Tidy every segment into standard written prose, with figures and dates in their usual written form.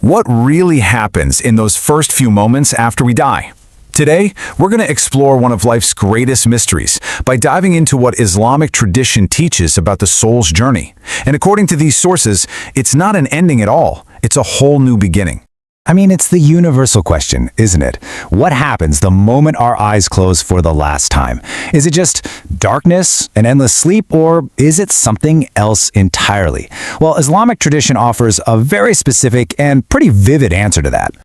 What really happens in those first few moments after we die? Today, we're going to explore one of life's greatest mysteries by diving into what Islamic tradition teaches about the soul's journey. And according to these sources, it's not an ending at all. It's a whole new beginning. I mean, it's the universal question, isn't it? What happens the moment our eyes close for the last time? Is it just darkness, an endless sleep, or is it something else entirely? Well, Islamic tradition offers a very specific and pretty vivid answer to that.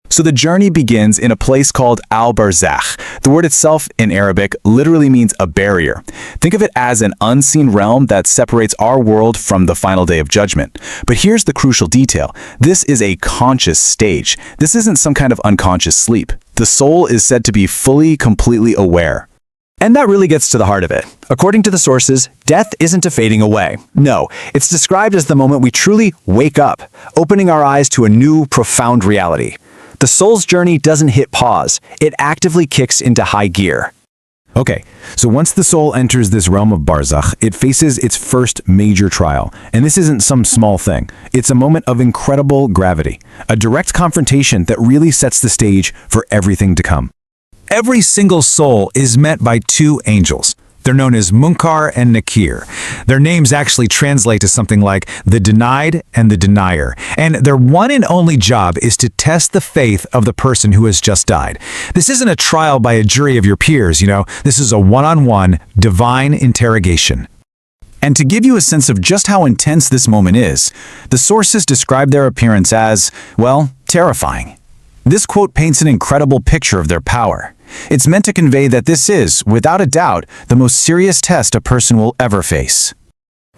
So the journey begins in a place called al-Barzakh. The word itself in Arabic literally means a barrier. Think of it as an unseen realm that separates our world from the final day of judgment. But here's the crucial detail. This is a conscious stage. This isn't some kind of unconscious sleep. The soul is said to be fully, completely aware. And that really gets to the heart of it. According to the sources, death isn't a fading away. No, it's described as the moment we truly wake up, opening our eyes to a new, profound reality. The soul's journey doesn't hit pause. It actively kicks into high gear. Okay, so once the soul enters this realm of Barzakh, it faces its first major trial. And this isn't some small thing. It's a moment of incredible gravity, a direct confrontation that really sets the stage for everything to come. Every single soul is met by two angels. They're known as Munkar and Nakir. Their names actually translate to something like the denied and the denier. And their one and only job is to test the faith of the person who has just died. This isn't a trial by a jury of your peers, This is a one-on-one divine interrogation. And to give you a sense of just how intense this moment is, the sources describe their appearance as, well, terrifying. This quote paints an incredible picture of their power. It's meant to convey that this is, without a doubt, the most serious test a person will ever face.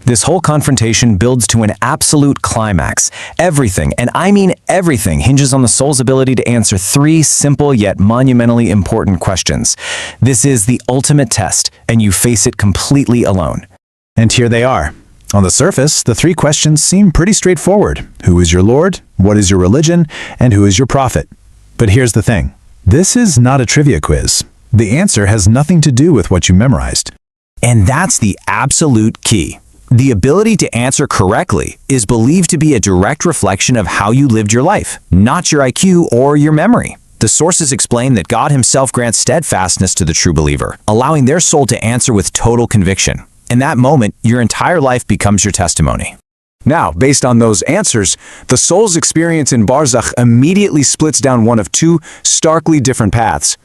This whole confrontation builds to an absolute climax. Everything, and I mean everything, hinges on the soul's ability to answer three simple yet monumentally important questions. This is the ultimate test, and you face it completely alone. And here they are. On the surface, the three questions seem pretty straightforward. Who is your Lord? What is your religion? And who is your prophet? But here's the thing. This is not a trivia quiz. The answer has nothing to do with what you memorized. And that's the absolute key. The ability to answer correctly is believed to be a direct reflection of how you lived your life, not your IQ or your memory. The sources explain that God himself grants steadfastness to the true believer, allowing their soul to answer with total conviction. In that moment, your entire life becomes your testimony. Now, based on those answers, the soul's experience in Barzakh immediately splits down one of two starkly different paths.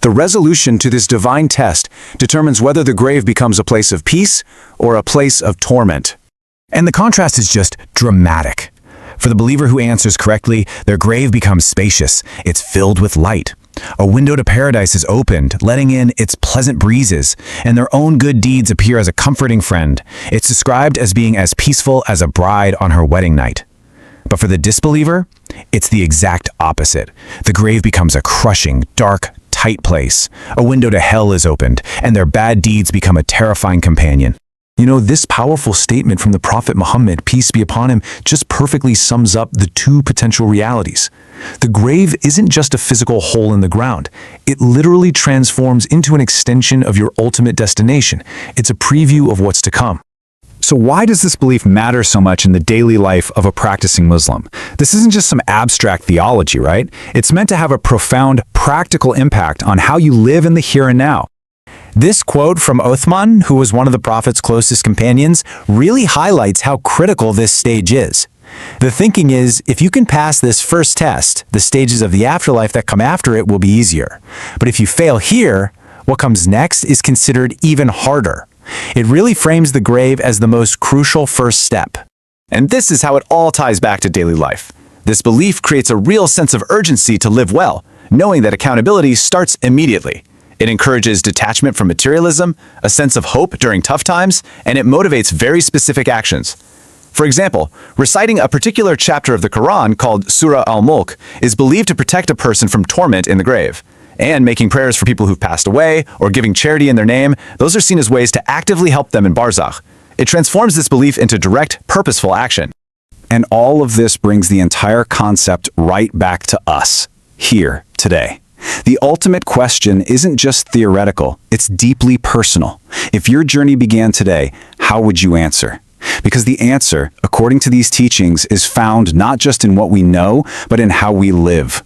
The resolution to this divine test determines whether the grave becomes a place of peace or a place of torment. And the contrast is just dramatic. For the believer who answers correctly, their grave becomes spacious. It's filled with light. A window to paradise is opened, letting in its pleasant breezes, and their own good deeds appear as a comforting friend. It's described as being as peaceful as a bride on her wedding night. But for the disbeliever, it's the exact opposite. The grave becomes a crushing, dark, tight place. A window to hell is opened, and their bad deeds become a terrifying companion. This powerful statement from the Prophet Muhammad, peace be upon him, just perfectly sums up the two potential realities. The grave isn't just a physical hole in the ground. It literally transforms into an extension of your ultimate destination. It's a preview of what's to come. So why does this belief matter so much in the daily life of a practicing Muslim? This isn't just some abstract theology, right? It's meant to have a profound, practical impact on how you live in the here and now. This quote from Uthman, who was one of the Prophet's closest companions, really highlights how critical this stage is. The thinking is, if you can pass this first test, the stages of the afterlife that come after it will be easier. But if you fail here, what comes next is considered even harder. It really frames the grave as the most crucial first step. And this is how it all ties back to daily life. This belief creates a real sense of urgency to live well, knowing that accountability starts immediately. It encourages detachment from materialism, a sense of hope during tough times, and it motivates very specific actions. For example, reciting a particular chapter of the Quran called Surah al-Mulk is believed to protect a person from torment in the grave. And making prayers for people who've passed away or giving charity in their name, those are seen as ways to actively help them in Barzakh. It transforms this belief into direct, purposeful action. And all of this brings the entire concept right back to us, here, today. The ultimate question isn't just theoretical, it's deeply personal. If your journey began today, how would you answer? Because the answer, according to these teachings, is found not just in what we know, but in how we live.